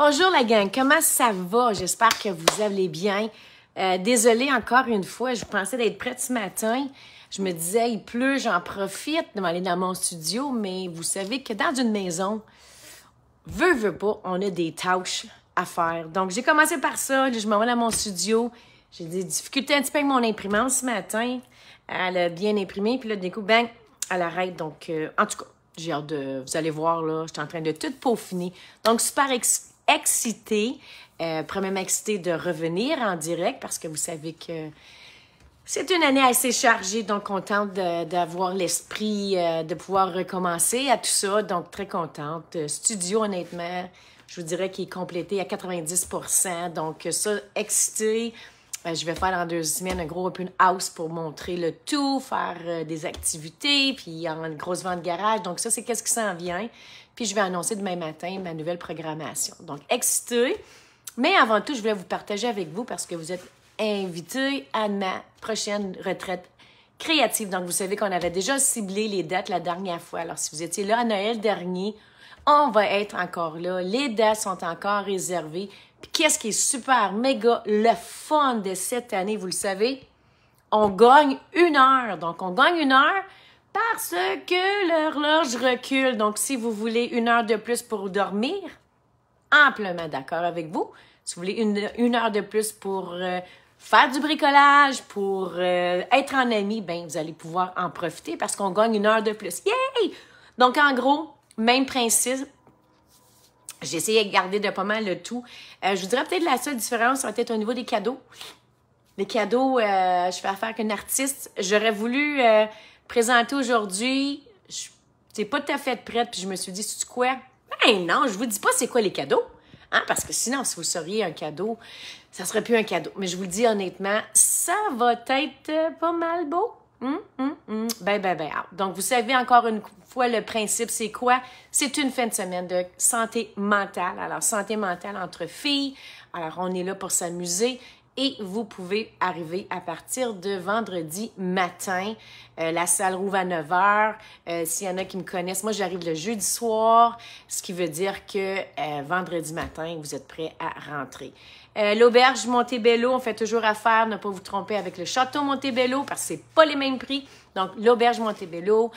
Bonjour la gang, comment ça va? J'espère que vous allez bien. Désolée encore une fois, je pensais d'être prête ce matin. Je me disais, il pleut, j'en profite de m'aller dans mon studio, mais vous savez que dans une maison, veut pas, on a des tâches à faire. Donc, j'ai commencé par ça, je m'en vais dans mon studio. J'ai des difficultés un petit peu avec mon imprimante ce matin. Elle a bien imprimé, puis là, d'un coup, bang, elle arrête. Donc, en tout cas, j'ai hâte de... Vous allez voir, là, je suis en train de tout peaufiner. Donc, super excitée. Premièrement, excitée de revenir en direct parce que vous savez que c'est une année assez chargée. Donc, contente d'avoir l'esprit, de pouvoir recommencer à tout ça. Donc, très contente. Studio, honnêtement, je vous dirais qu'il est complété à 90%. Donc, ça, excitée. Je vais faire dans 2 semaines un gros open house pour montrer le tout, faire des activités, puis il y a une grosse vente garage. Donc ça, c'est qu'est-ce qui s'en vient. Puis je vais annoncer demain matin ma nouvelle programmation. Donc, excitée. Mais avant tout, je voulais vous partager avec vous parce que vous êtes invités à ma prochaine retraite créative. Donc, vous savez qu'on avait déjà ciblé les dates la dernière fois. Alors, si vous étiez là à Noël dernier, on va être encore là. Les dates sont encore réservées. Puis qu'est-ce qui est super, méga, le fun de cette année, vous le savez, on gagne 1 heure. Donc, on gagne 1 heure parce que l'horloge recule. Donc, si vous voulez 1 heure de plus pour dormir, amplement d'accord avec vous. Si vous voulez une heure de plus pour faire du bricolage, pour être en ami, ben vous allez pouvoir en profiter parce qu'on gagne 1 heure de plus. Yay! Donc, en gros, même principe. J'ai essayé de garder de pas mal le tout. Je vous dirais peut-être la seule différence, ça va être au niveau des cadeaux. Les cadeaux, je fais affaire avec un artiste. J'aurais voulu présenter aujourd'hui. Je n'étais pas tout à fait prête, puis je me suis dit, c'est quoi? Ben non, je vous dis pas c'est quoi les cadeaux. Hein? Parce que sinon, si vous seriez un cadeau, ça serait plus un cadeau. Mais je vous le dis honnêtement, ça va être pas mal beau. Ben. Donc, vous savez encore une fois, le principe, c'est quoi? C'est une fin de semaine de santé mentale. Alors, santé mentale entre filles. Alors, on est là pour s'amuser. Et vous pouvez arriver à partir de vendredi matin. La salle rouvre à 9 h. S'il y en a qui me connaissent, moi, j'arrive le jeudi soir, ce qui veut dire que vendredi matin, vous êtes prêts à rentrer. L'auberge Montebello, on fait toujours affaire, ne pas vous tromper avec le château Montebello parce que c'est pas les mêmes prix. Donc, l'auberge Montebello,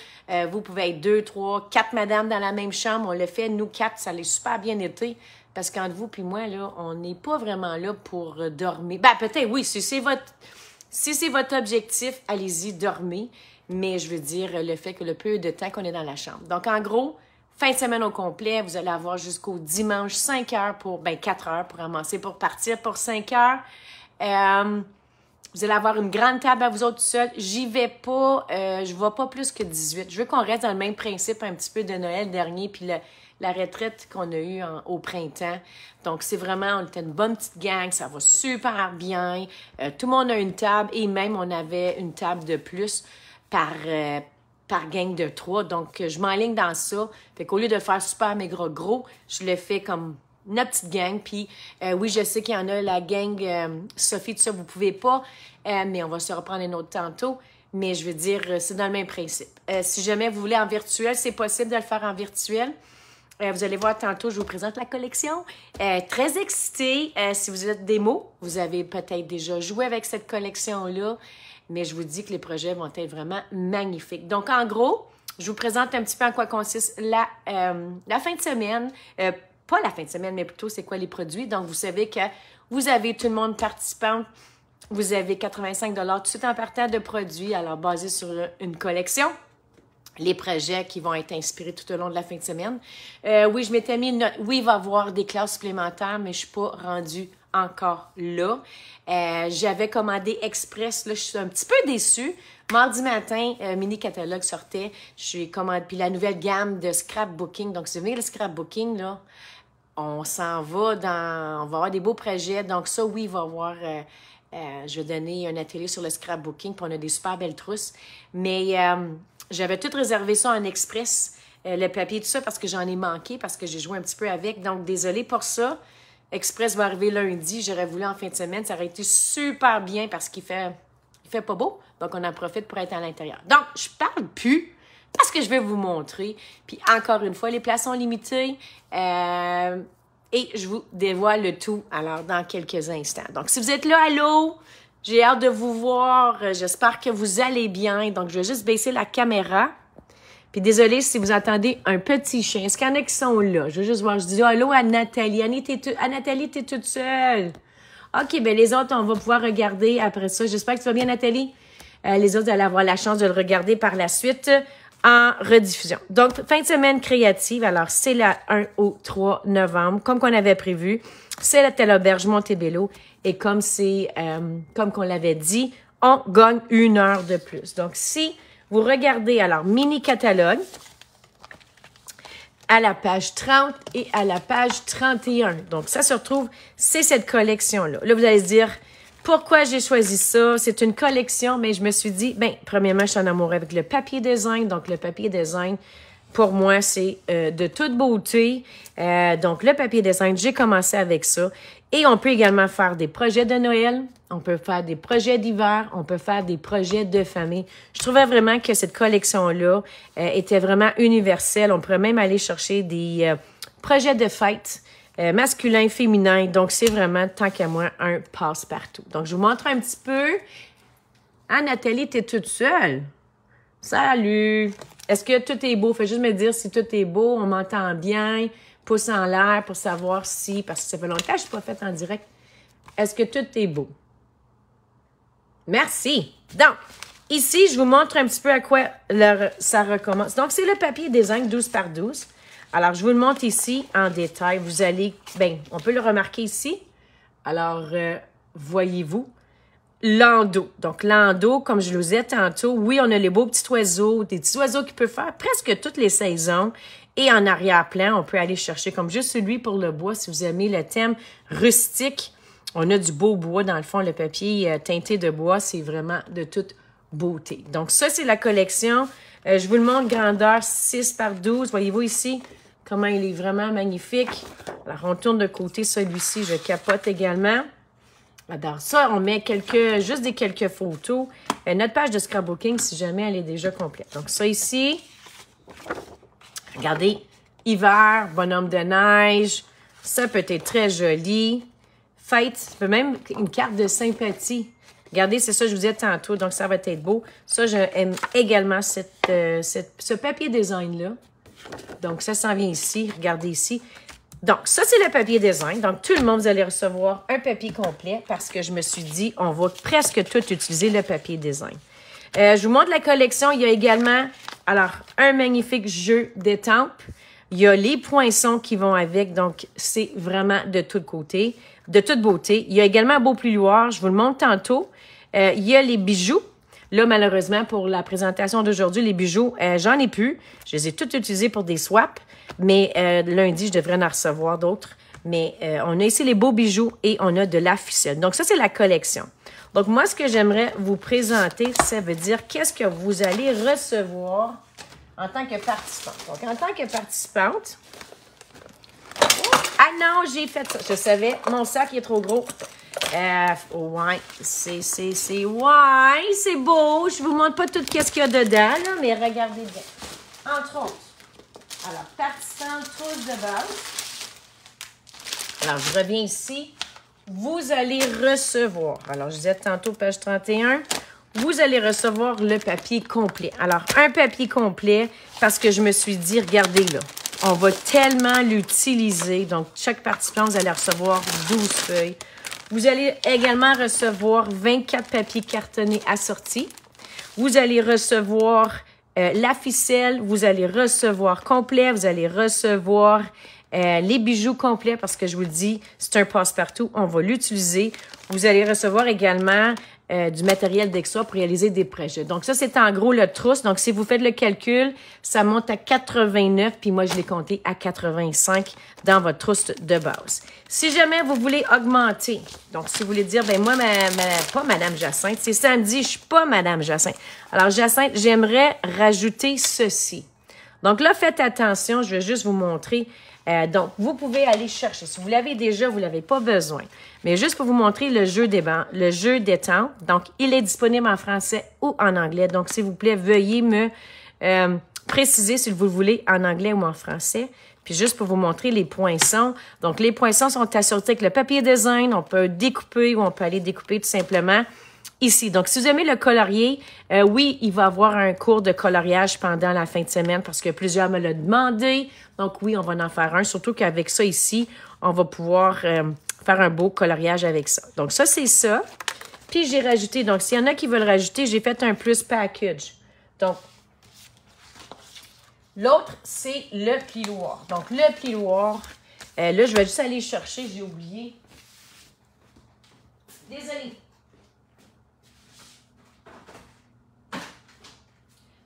vous pouvez être 2, 3, 4 madames dans la même chambre. On le fait, nous 4, ça l'est super bien été. Parce qu'entre vous puis moi, là, on n'est pas vraiment là pour dormir. Ben, peut-être, oui, si c'est votre objectif, allez-y, dormez. Mais je veux dire, le fait que le peu de temps qu'on est dans la chambre. Donc, en gros, fin de semaine au complet, vous allez avoir jusqu'au dimanche 5 heures pour, 4 heures pour ramasser, pour partir pour 5 heures. Vous allez avoir une grande table à vous autres seuls. J'y vais pas, je vais pas plus que 18. Je veux qu'on reste dans le même principe un petit peu de Noël dernier, puis la retraite qu'on a eue au printemps. Donc, c'est vraiment, on était une bonne petite gang, ça va super bien. Tout le monde a une table et même on avait une table de plus par gang de 3. Donc, je m'enligne dans ça. Fait qu'au lieu de faire super méga gros, je le fais comme notre petite gang. Puis, oui, je sais qu'il y en a la gang Sophie, tout ça, vous pouvez pas, mais on va se reprendre un autre tantôt. Mais je veux dire, c'est dans le même principe. Si jamais vous voulez en virtuel, c'est possible de le faire en virtuel. Vous allez voir tantôt, je vous présente la collection. Très excitée. Si vous êtes démo, vous avez peut-être déjà joué avec cette collection-là, mais je vous dis que les projets vont être vraiment magnifiques. Donc, en gros, je vous présente un petit peu en quoi consiste la fin de semaine. Pas la fin de semaine, mais plutôt c'est quoi les produits. Donc, vous savez que vous avez tout le monde participant. Vous avez 85 $ tout de suite en partant de produits, alors basé sur une collection. Les projets qui vont être inspirés tout au long de la fin de semaine. Oui, je m'étais mis une note. Oui, il va y avoir des classes supplémentaires, mais je ne suis pas rendue encore là. J'avais commandé Express. Là, je suis un petit peu déçue. Mardi matin, mini catalogue sortait. J'ai commandé. Puis la nouvelle gamme de scrapbooking. Donc, si vous venez le scrapbooking, là, on s'en va dans... On va avoir des beaux projets. Donc, ça, oui, il va y avoir... je vais donner un atelier sur le scrapbooking. Puis on a des super belles trousses. Mais... j'avais tout réservé ça en express, le papier, tout ça, parce que j'en ai manqué, parce que j'ai joué un petit peu avec. Donc, désolée pour ça. Express va arriver lundi. J'aurais voulu en fin de semaine. Ça aurait été super bien parce qu'il fait pas beau. Donc, on en profite pour être à l'intérieur. Donc, je parle plus parce que je vais vous montrer. Puis, encore une fois, les places sont limitées. et je vous dévoile le tout alors dans quelques instants. Donc, si vous êtes là, allô, j'ai hâte de vous voir. J'espère que vous allez bien. Donc, je vais juste baisser la caméra. Puis désolée si vous entendez un petit chien. Est-ce qu'il y en a qui sont là? Je veux juste voir. Je dis allô à Nathalie. Nathalie, t'es toute seule. OK, ben les autres, on va pouvoir regarder après ça. J'espère que tu vas bien, Nathalie. Les autres, vous allez avoir la chance de le regarder par la suite en rediffusion. Donc, fin de semaine créative. Alors, c'est la 1 au 3 novembre, comme qu'on avait prévu. C'est la Telle Auberge Montebello. Et comme comme qu'on l'avait dit, on gagne 1 heure de plus. Donc, si vous regardez, alors, mini catalogue à la page 30 et à la page 31. Donc, ça se retrouve, c'est cette collection-là. Là, vous allez se dire, pourquoi j'ai choisi ça? C'est une collection, mais je me suis dit, ben, premièrement, je suis en amour avec le papier design. Donc, le papier design, pour moi, c'est de toute beauté. Donc, le papier design, j'ai commencé avec ça. Et on peut également faire des projets de Noël. On peut faire des projets d'hiver. On peut faire des projets de famille. Je trouvais vraiment que cette collection-là était vraiment universelle. On pourrait même aller chercher des projets de fête masculin, féminin. Donc, c'est vraiment, tant qu'à moi, un passe-partout. Donc, je vous montre un petit peu. Ah, Nathalie, t'es toute seule? Salut! Est-ce que tout est beau? Fais juste me dire si tout est beau, on m'entend bien, pouce en l'air pour savoir si, parce que ça fait longtemps que je ne suis pas faite en direct. Est-ce que tout est beau? Merci! Donc, ici, je vous montre un petit peu à quoi ça recommence. Donc, c'est le papier design 12 par 12. Alors, je vous le montre ici en détail. Vous allez, bien, on peut le remarquer ici. Alors, voyez-vous, landau. Donc, landau, comme je vous ai tantôt, oui, on a les beaux petits oiseaux, des petits oiseaux qui peuvent faire presque toutes les saisons. Et en arrière-plan, on peut aller chercher, comme juste celui pour le bois, si vous aimez le thème rustique. On a du beau bois, dans le fond, le papier teinté de bois, c'est vraiment de toute beauté. Donc, ça, c'est la collection. Je vous le montre, grandeur 6 par 12. Voyez-vous ici comment il est vraiment magnifique. Alors, on tourne de côté celui-ci, je capote également. Alors, ça, on met juste quelques photos. Notre page de scrapbooking, si jamais elle est déjà complète. Donc, ça ici, regardez, hiver, bonhomme de neige, ça peut être très joli. Fête, même une carte de sympathie. Regardez, c'est ça que je vous disais tantôt, donc ça va être beau. Ça, j'aime également ce papier design-là. Donc, ça s'en vient ici. Regardez ici. Donc, ça, c'est le papier design. Donc, tout le monde, vous allez recevoir un papier complet parce que je me suis dit, on va presque tout utiliser le papier design. Je vous montre la collection. Il y a également, alors, un magnifique jeu d'étampes. Il y a les poinçons qui vont avec. Donc, c'est vraiment de tous côtés, de toute beauté. Il y a également un beau plioir. Je vous le montre tantôt. Il y a les bijoux. Là, malheureusement, pour la présentation d'aujourd'hui, les bijoux, j'en ai plus. Je les ai tous utilisés pour des swaps. Mais lundi, je devrais en recevoir d'autres. Mais on a ici les beaux bijoux et on a de la ficelle. Donc, ça, c'est la collection. Donc, moi, ce que j'aimerais vous présenter, ça veut dire qu'est-ce que vous allez recevoir en tant que participante. Donc, en tant que participante... Ah non, j'ai fait ça. Je savais, mon sac est trop gros. Ouais, c'est beau. Je vous montre pas tout ce qu'il y a dedans, là, mais regardez bien. Entre autres, alors, participants tous de base. Alors, je reviens ici. Vous allez recevoir, alors je disais tantôt, page 31, vous allez recevoir le papier complet. Alors, un papier complet, parce que je me suis dit, regardez là, on va tellement l'utiliser. Donc, chaque participant, vous allez recevoir 12 feuilles. Vous allez également recevoir 24 papiers cartonnés assortis. Vous allez recevoir la ficelle, vous allez recevoir complet, vous allez recevoir les bijoux complets parce que je vous le dis, c'est un passe-partout, on va l'utiliser. Vous allez recevoir également du matériel d'extra pour réaliser des projets. Donc ça, c'est en gros le trousse. Donc si vous faites le calcul, ça monte à 89, puis moi, je l'ai compté à 85 dans votre trousse de base. Si jamais vous voulez augmenter, donc si vous voulez dire, ben moi, pas Madame Jacinthe, c'est samedi, je suis pas Madame Jacinthe. Alors Jacinthe, j'aimerais rajouter ceci. Donc là, faites attention, je vais juste vous montrer. Donc, vous pouvez aller chercher. Si vous l'avez déjà, vous ne l'avez pas besoin. Mais juste pour vous montrer le jeu d'étampes. Donc, il est disponible en français ou en anglais. Donc, s'il vous plaît, veuillez me préciser si vous le voulez en anglais ou en français. Puis juste pour vous montrer les poinçons. Donc, les poinçons sont assortis avec le papier design. On peut découper ou on peut aller découper tout simplement ici. Donc, si vous aimez le colorier, oui, il va y avoir un cours de coloriage pendant la fin de semaine parce que plusieurs me l'ont demandé. Donc, oui, on va en faire un. Surtout qu'avec ça ici, on va pouvoir faire un beau coloriage avec ça. Donc, ça, c'est ça. Puis, j'ai rajouté. Donc, s'il y en a qui veulent rajouter, j'ai fait un plus package. Donc, l'autre, c'est le plioir. Donc, le plioir, là, je vais juste aller chercher, j'ai oublié. Désolée.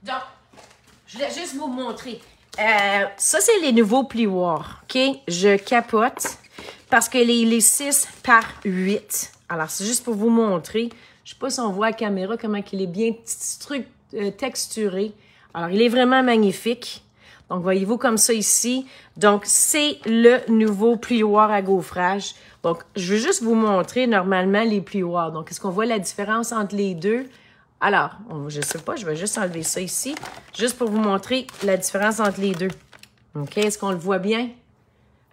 Donc, je voulais juste vous montrer. Ça, c'est les nouveaux plioirs, OK? Je capote parce que les 6 par 8. Alors, c'est juste pour vous montrer. Je ne sais pas si on voit à la caméra comment il est bien texturé. Alors, il est vraiment magnifique. Donc, voyez-vous comme ça ici. Donc, c'est le nouveau plioir à gaufrage. Donc, je veux juste vous montrer normalement les plioirs. Donc, est-ce qu'on voit la différence entre les deux? Alors, je ne sais pas, je vais juste enlever ça ici, juste pour vous montrer la différence entre les deux. OK, est-ce qu'on le voit bien?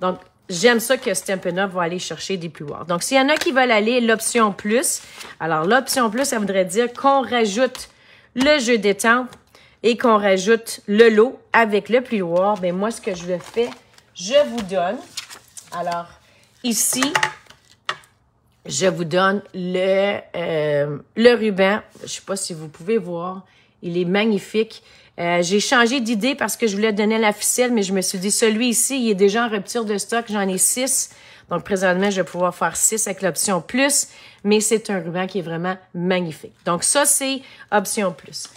Donc, j'aime ça que Stampin' Up va aller chercher des plioirs. Donc, s'il y en a qui veulent aller l'option plus, alors l'option plus, ça voudrait dire qu'on rajoute le jeu d'étampe et qu'on rajoute le lot avec le plioir. Bien, moi, ce que je le fais, je vous donne, alors, ici, je vous donne le ruban. Je ne sais pas si vous pouvez voir. Il est magnifique. J'ai changé d'idée parce que je voulais donner la ficelle, mais je me suis dit, celui ici, il est déjà en rupture de stock. J'en ai 6. Donc, présentement, je vais pouvoir faire 6 avec l'option plus. Mais c'est un ruban qui est vraiment magnifique. Donc, ça, c'est option plus.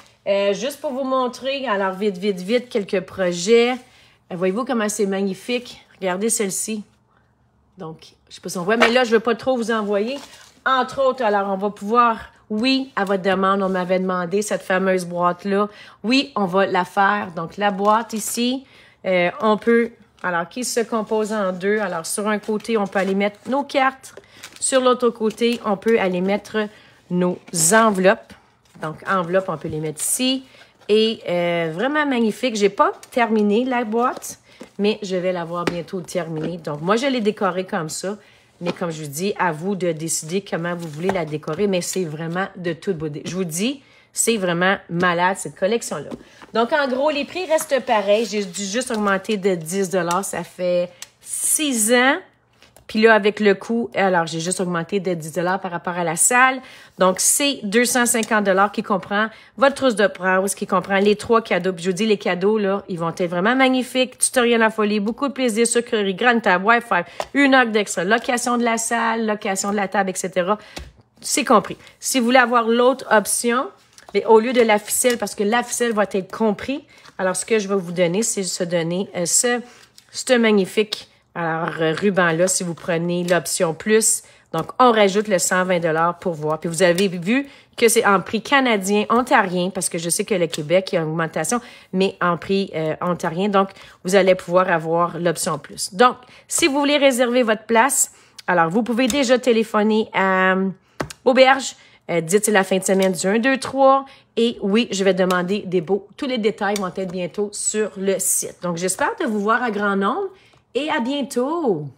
Juste pour vous montrer, alors vite, quelques projets. Voyez-vous comment c'est magnifique? Regardez celle-ci. Donc, je ne sais pas si on voit, mais là, je ne veux pas trop vous envoyer. Entre autres, alors, on va pouvoir, oui, à votre demande, on m'avait demandé cette fameuse boîte-là. Oui, on va la faire. Donc, la boîte ici, on peut, alors, qui se compose en deux. Alors, sur un côté, on peut aller mettre nos cartes. Sur l'autre côté, on peut aller mettre nos enveloppes. Donc, enveloppes, on peut les mettre ici. Et vraiment magnifique. Je n'ai pas terminé la boîte, mais je vais l'avoir bientôt terminée. Donc, moi, je l'ai décorée comme ça. Mais comme je vous dis, à vous de décider comment vous voulez la décorer. Mais c'est vraiment de toute beauté. Je vous dis, c'est vraiment malade, cette collection-là. Donc, en gros, les prix restent pareils. J'ai dû juste augmenter de 10 $. Ça fait 6 ans. Puis là, avec le coût, alors j'ai juste augmenté de 10 $ par rapport à la salle. Donc, c'est 250 $ qui comprend votre trousse de prose, qui comprend les 3 cadeaux. Puis je vous dis, les cadeaux, là, ils vont être vraiment magnifiques. Tutoriel en folie, beaucoup de plaisir, sucrerie, grande table, Wi-Fi, une heure d'extra, location de la salle, location de la table, etc. C'est compris. Si vous voulez avoir l'autre option, mais au lieu de la ficelle, parce que la ficelle va être compris, alors ce que je vais vous donner, c'est se donner ce magnifique ruban-là, si vous prenez l'option plus. Donc, on rajoute le 120 $ pour voir. Puis, vous avez vu que c'est en prix canadien, ontarien, parce que je sais que le Québec, il y a une augmentation, mais en prix ontarien. Donc, vous allez pouvoir avoir l'option plus. Donc, si vous voulez réserver votre place, alors, vous pouvez déjà téléphoner à Auberge. Dites la fin de semaine du 1, 2, 3. Et oui, je vais demander des beaux. Tous les détails vont être bientôt sur le site. Donc, j'espère de vous voir à grand nombre. Et à bientôt!